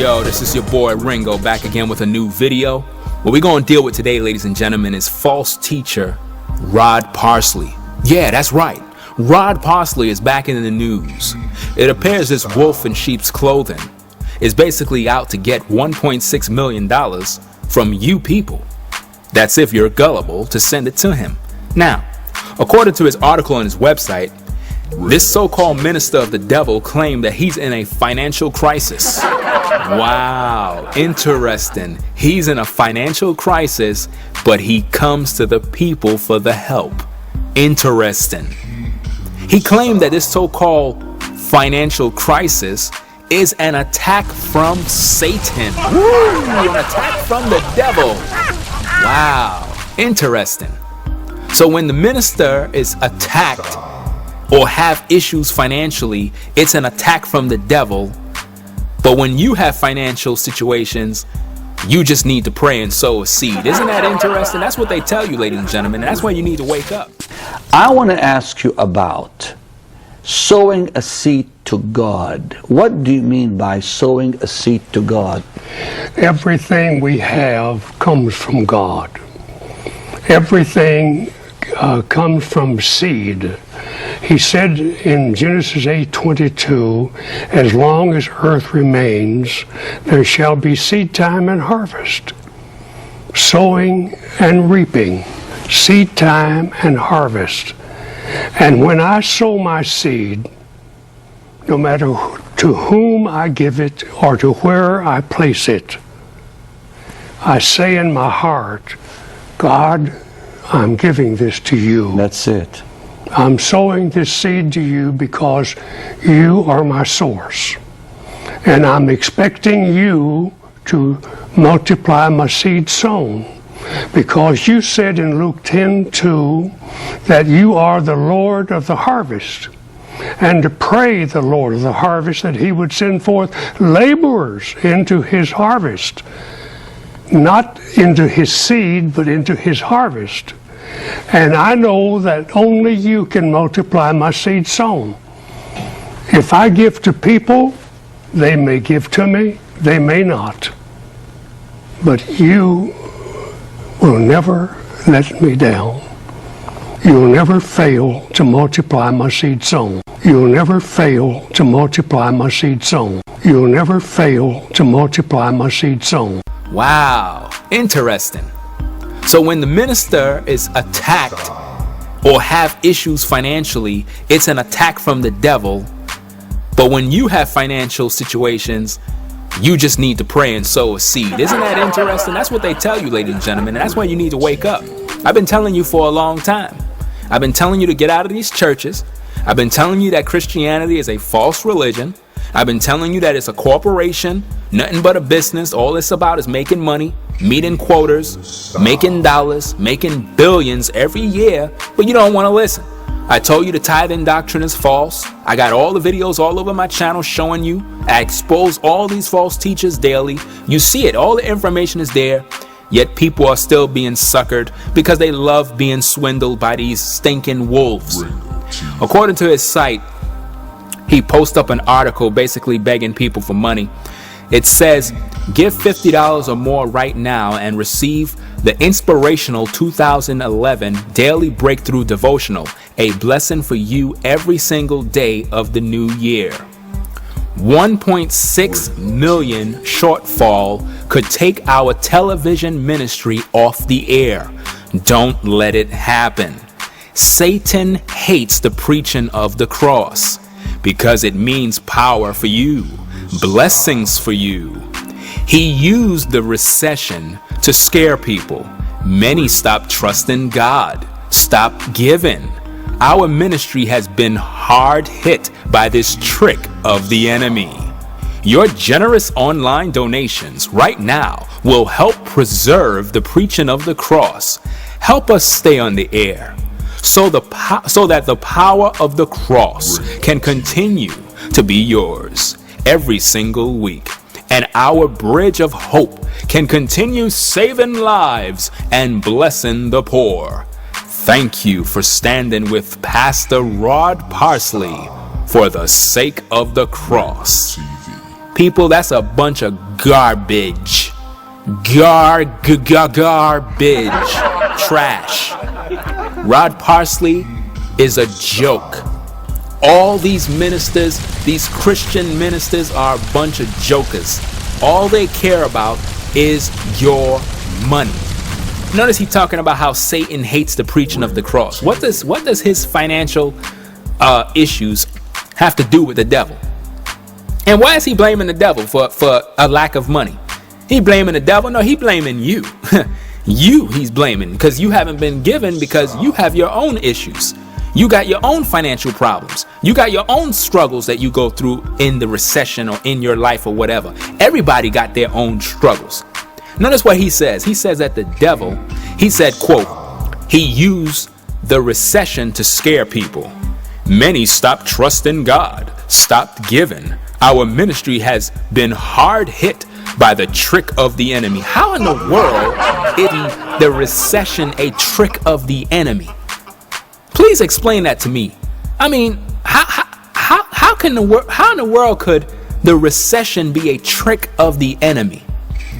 Yo, this is your boy Ringo back again with a new video. What we're going to deal with today, ladies and gentlemen, is false teacher Rod Parsley. Yeah, that's right. Rod Parsley is back in the news. It appears this wolf in sheep's clothing is basically out to get $1.6 million from you people. That's if you're gullible to send it to him. Now, according to his article on his website, this so-called minister of the devil claimed that he's in a financial crisis. Wow, interesting. He's in a financial crisis, but he comes to the people for the help. Interesting. He claimed that this so-called financial crisis is an attack from Satan. Woo, an attack from the devil. Wow, interesting. So when the minister is attacked or have issues financially, it's an attack from the devil. But when you have financial situations, you just need to pray and sow a seed. Isn't that interesting? That's what they tell you, ladies and gentlemen. And that's why you need to wake up. I want to ask you about sowing a seed to God. What do you mean by sowing a seed to God? Everything we have comes from God. Everything comes from seed. He said in Genesis 8:22, as long as earth remains, there shall be seed time and harvest, sowing and reaping, seed time and harvest. And when I sow my seed, no matter to whom I give it or to where I place it, I say in my heart, God, I'm giving this to you. That's it. I'm sowing this seed to you because you are my source. And I'm expecting you to multiply my seed sown. Because you said in Luke 10:2 that you are the Lord of the harvest. And to pray the Lord of the harvest that he would send forth laborers into his harvest. Not into his seed, but into his harvest. And I know that only you can multiply my seed sown. If I give to people, they may give to me, they may not. But you will never let me down. You'll never fail to multiply my seed sown. You'll never fail to multiply my seed sown. You'll never fail to multiply my seed sown. Wow, interesting. So when the minister is attacked or have issues financially, it's an attack from the devil. But when you have financial situations, you just need to pray and sow a seed. Isn't that interesting? That's what they tell you, ladies and gentlemen. And that's why you need to wake up. I've been telling you for a long time. I've been telling you to get out of these churches. I've been telling you that Christianity is a false religion. I've been telling you that it's a corporation, nothing but a business. All it's about is making money, meeting quotas, making dollars, making billions every year, but you don't want to listen. I told you the tithing doctrine is false. I got all the videos all over my channel showing you. I expose all these false teachers daily. You see it, all the information is there, yet people are still being suckered because they love being swindled by these stinking wolves. According to his site, he posts up an article basically begging people for money. It says, give $50 or more right now and receive the inspirational 2011 Daily Breakthrough Devotional, a blessing for you every single day of the new year. 1.6 million shortfall could take our television ministry off the air. Don't let it happen. Satan hates the preaching of the cross because it means power for you, blessings for you. He used the recession to scare people. Many stopped trusting God, stopped giving. Our ministry has been hard hit by this trick of the enemy. Your generous online donations right now will help preserve the preaching of the cross. Help us stay on the air so that the power of the cross can continue to be yours every single week, and our bridge of hope can continue saving lives and blessing the poor. Thank you for standing with Pastor Rod Parsley for the sake of the cross. People, that's a bunch of garbage. Garbage. Trash. Rod Parsley is a joke. All these ministers, these Christian ministers, are a bunch of jokers. All they care about is your money. Notice he's talking about how Satan hates the preaching of the cross. What does his financial issues have to do with the devil? And why is he blaming the devil for a lack of money? He blaming the devil? No, he blaming you. He's blaming because you haven't been given, because you have your own issues. You got your own financial problems. You got your own struggles that you go through in the recession or in your life or whatever. Everybody got their own struggles. Notice what he says. He says that the devil, he said, quote, he used the recession to scare people. Many stopped trusting God, stopped giving. Our ministry has been hard hit by the trick of the enemy. How in the world is the recession a trick of the enemy? Please explain that to me. I mean, how in the world could the recession be a trick of the enemy?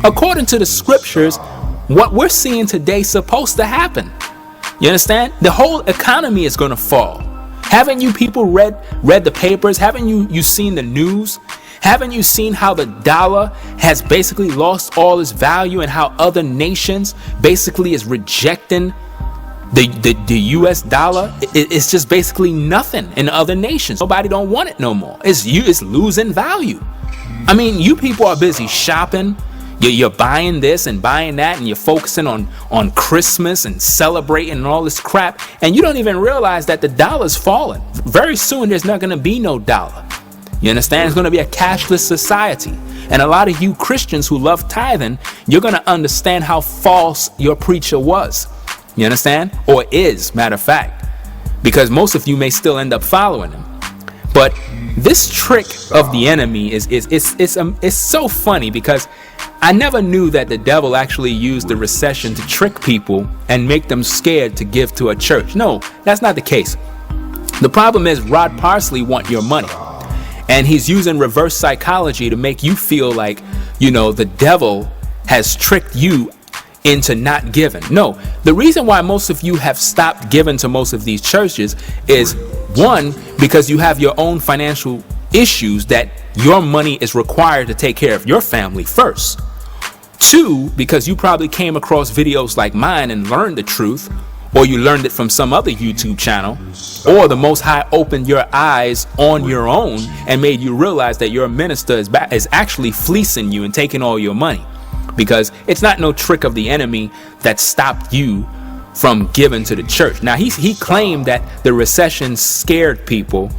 According to the scriptures, what we're seeing today is supposed to happen. You understand? The whole economy is going to fall. Haven't you people read the papers? Haven't you seen the news? Haven't you seen how the dollar has basically lost all its value, and how other nations basically is rejecting the US dollar? It's just basically nothing in other nations. Nobody don't want it no more. It's losing value. I mean, you people are busy shopping. You're buying this and buying that, and you're focusing on Christmas and celebrating and all this crap, and you don't even realize that the dollar's falling. Very soon there's not going to be no dollar. You understand? It's going to be a cashless society. And a lot of you Christians who love tithing, you're going to understand how false your preacher was. You understand? Or is, matter of fact. Because most of you may still end up following him. But this trick of the enemy is so funny, because I never knew that the devil actually used the recession to trick people and make them scared to give to a church. No, that's not the case. The problem is Rod Parsley want your money. And he's using reverse psychology to make you feel like, the devil has tricked you into not giving. No, the reason why most of you have stopped giving to most of these churches is, one, because you have your own financial issues that your money is required to take care of your family first. Two, because you probably came across videos like mine and learned the truth, or you learned it from some other YouTube channel, or the Most High opened your eyes on your own and made you realize that your minister is actually fleecing you and taking all your money. Because it's not no trick of the enemy that stopped you from giving to the church. Now, he claimed that the recession scared people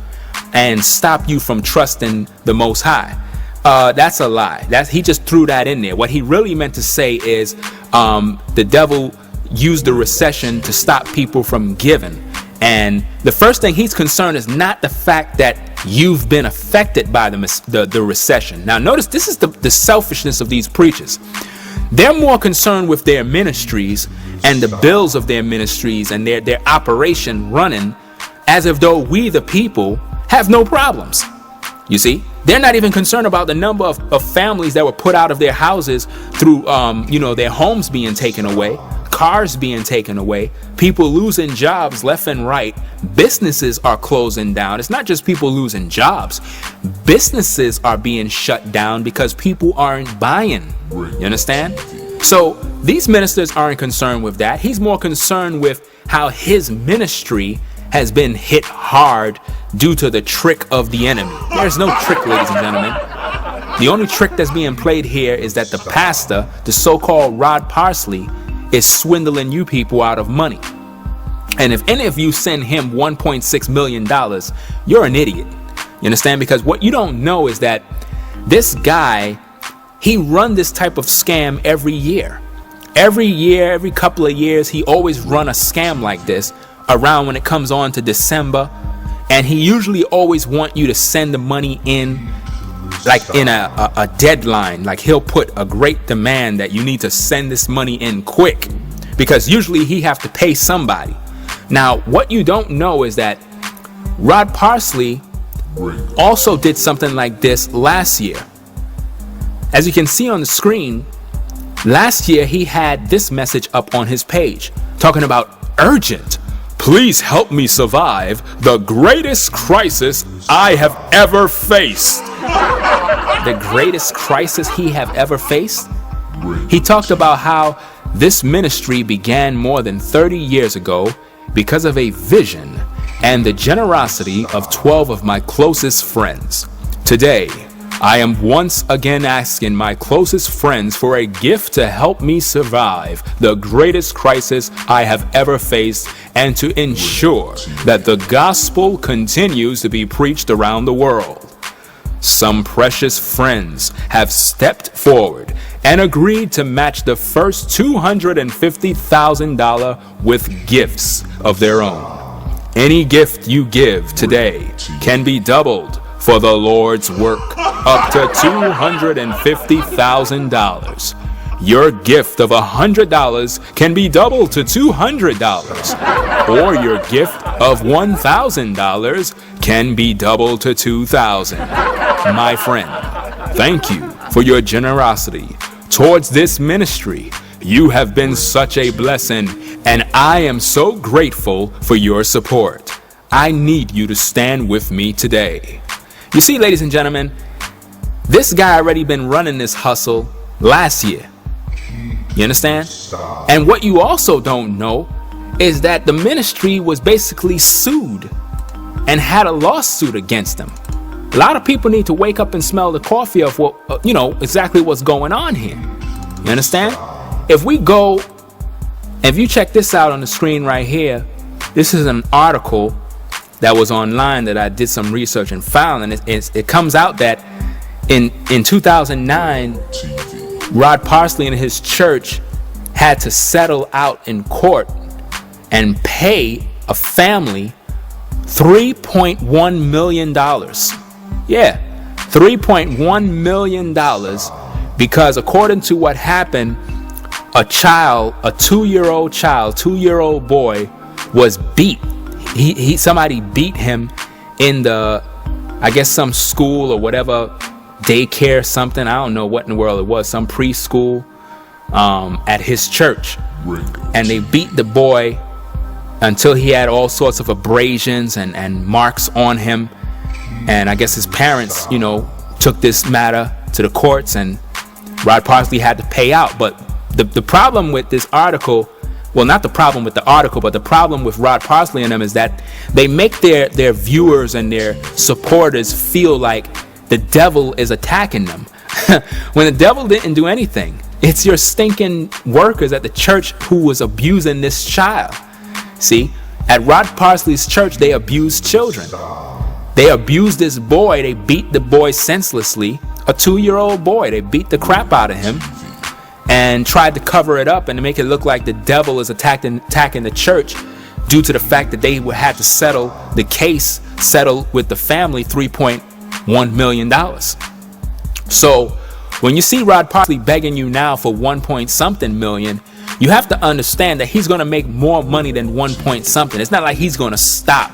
and stopped you from trusting the Most High. That's a lie. He just threw that in there. What he really meant to say is the devil used the recession to stop people from giving. And the first thing he's concerned is not the fact that you've been affected by the recession. Now, notice this is the selfishness of these preachers. They're more concerned with their ministries and the bills of their ministries and their operation running, as if though we, the people, have no problems. You see, they're not even concerned about the number of families that were put out of their houses through, their homes being taken away, cars being taken away, people losing jobs left and right. Businesses are closing down. It's not just people losing jobs. Businesses are being shut down because people aren't buying. You understand? So these ministers aren't concerned with that. He's more concerned with how his ministry has been hit hard due to the trick of the enemy. There's no trick, ladies and gentlemen. The only trick that's being played here is that the pastor, the so-called Rod Parsley, is swindling you people out of money. And if any of you send him $1.6 million, you're an idiot. You understand? Because what you don't know is that this guy, he run this type of scam every year. Every couple of years, he always run a scam like this around when it comes on to December. And he usually always want you to send the money in like in a deadline. Like he'll put a great demand that you need to send this money in quick, because usually he have to pay somebody. Now, what you don't know is that Rod Parsley also did something like this last year. As you can see on the screen, last year he had this message up on his page talking about urgent. Please help me survive the greatest crisis I have ever faced. The greatest crisis he have ever faced? He talked about how this ministry began more than 30 years ago because of a vision and the generosity of 12 of my closest friends. Today, I am once again asking my closest friends for a gift to help me survive the greatest crisis I have ever faced and to ensure that the gospel continues to be preached around the world. Some precious friends have stepped forward and agreed to match the first $250,000 with gifts of their own. Any gift you give today can be doubled for the Lord's work, up to $250,000. Your gift of $100 can be doubled to $200, or your gift of $1,000 can be doubled to $2,000. My friend, thank you for your generosity towards this ministry. You have been such a blessing, and I am so grateful for your support. I need you to stand with me today. You see, ladies and gentlemen, this guy already been running this hustle last year. You understand? And what you also don't know is that the ministry was basically sued and had a lawsuit against them. A lot of people need to wake up and smell the coffee of what, exactly what's going on here. You understand? If you check this out on the screen right here, this is an article that was online that I did some research and found, and it comes out that in 2009, Rod Parsley and his church had to settle out in court and pay a family $3.1 million. Yeah, $3.1 million, because according to what happened, a 2-year-old boy was beat. Somebody beat him in some school or whatever, daycare, something. I don't know what in the world it was, some preschool at his church. And they beat the boy until he had all sorts of abrasions and marks on him. And I guess his parents, took this matter to the courts, and Rod Parsley had to pay out. But the problem with this article, well, not the problem with the article, but the problem with Rod Parsley and them is that they make their viewers and their supporters feel like the devil is attacking them. When the devil didn't do anything. It's your stinking workers at the church who was abusing this child. See, at Rod Parsley's church, they abused children. They abused this boy. They beat the boy senselessly. A 2-year-old boy. They beat the crap out of him and tried to cover it up and to make it look like the devil is attacking the church, due to the fact that they had to settle with the family $3.1 million. So when you see Rod Parsley begging you now for 1-point-something million, you have to understand that he's going to make more money than 1-point-something. It's not like he's going to stop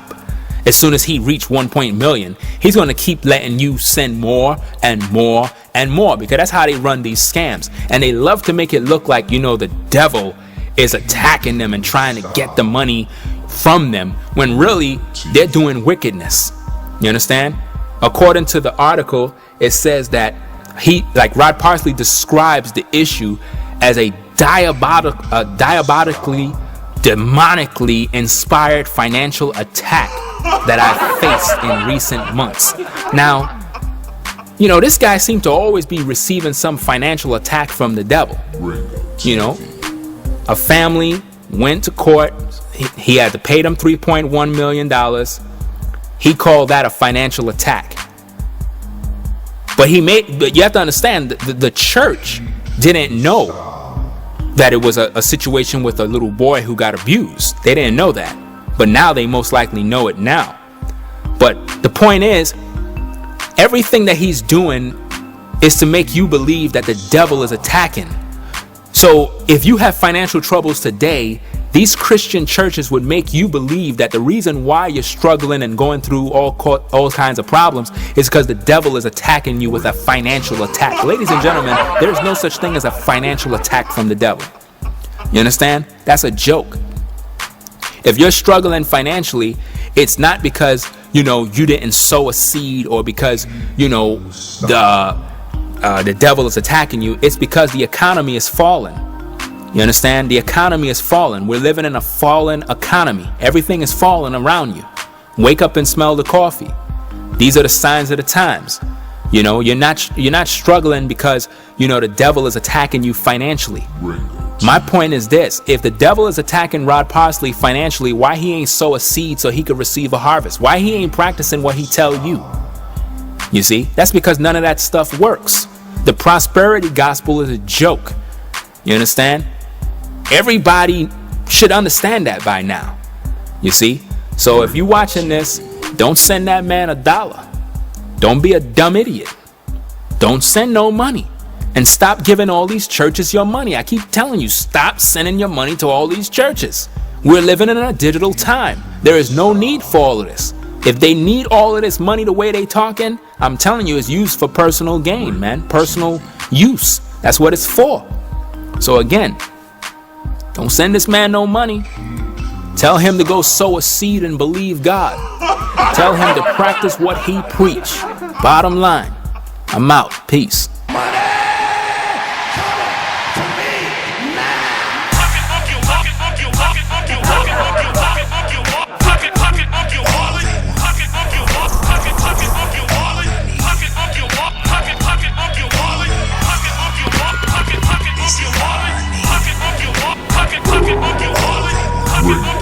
as soon as he reached 1 million. He's going to keep letting you send more and more and more, because that's how they run these scams. And they love to make it look like, the devil is attacking them and trying to get the money from them, when really they're doing wickedness. You understand? According to the article, it says that Rod Parsley describes the issue as a diabolically, demonically inspired financial attack that I faced in recent months. Now, this guy seemed to always be receiving some financial attack from the devil. A family went to court. He had to pay them $3.1 million. He called that a financial attack. But you have to understand, the church didn't know that it was a situation with a little boy who got abused. They didn't know that. But now they most likely know it now. But the point is, everything that he's doing is to make you believe that the devil is attacking. So if you have financial troubles today, These Christian churches would make you believe that the reason why you're struggling and going through all kinds of problems is because the devil is attacking you with a financial attack. Ladies and gentlemen, there's no such thing as a financial attack from the devil. You understand? That's a joke. If you're struggling financially, it's not because, you didn't sow a seed, or because, the devil is attacking you. It's because the economy is falling. You understand? The economy is fallen. We're living in a fallen economy. Everything is falling around you. Wake up and smell the coffee. These are the signs of the times. You're not struggling because, the devil is attacking you financially. My point is this: if the devil is attacking Rod Parsley financially, why he ain't sow a seed so he could receive a harvest? Why he ain't practicing what he tell you? You see, that's because none of that stuff works. The prosperity gospel is a joke. You understand? Everybody should understand that by now. You see? So if you're watching this, don't send that man $1. Don't be a dumb idiot. Don't send no money. And stop giving all these churches your money. I keep telling you, stop sending your money to all these churches. We're living in a digital time. There is no need for all of this. If they need all of this money the way they talking, I'm telling you, it's used for personal gain, man. Personal use. That's what it's for. So again, don't send this man no money. Tell him to go sow a seed and believe God. Tell him to practice what he preach. Bottom line, I'm out. Peace. Wait.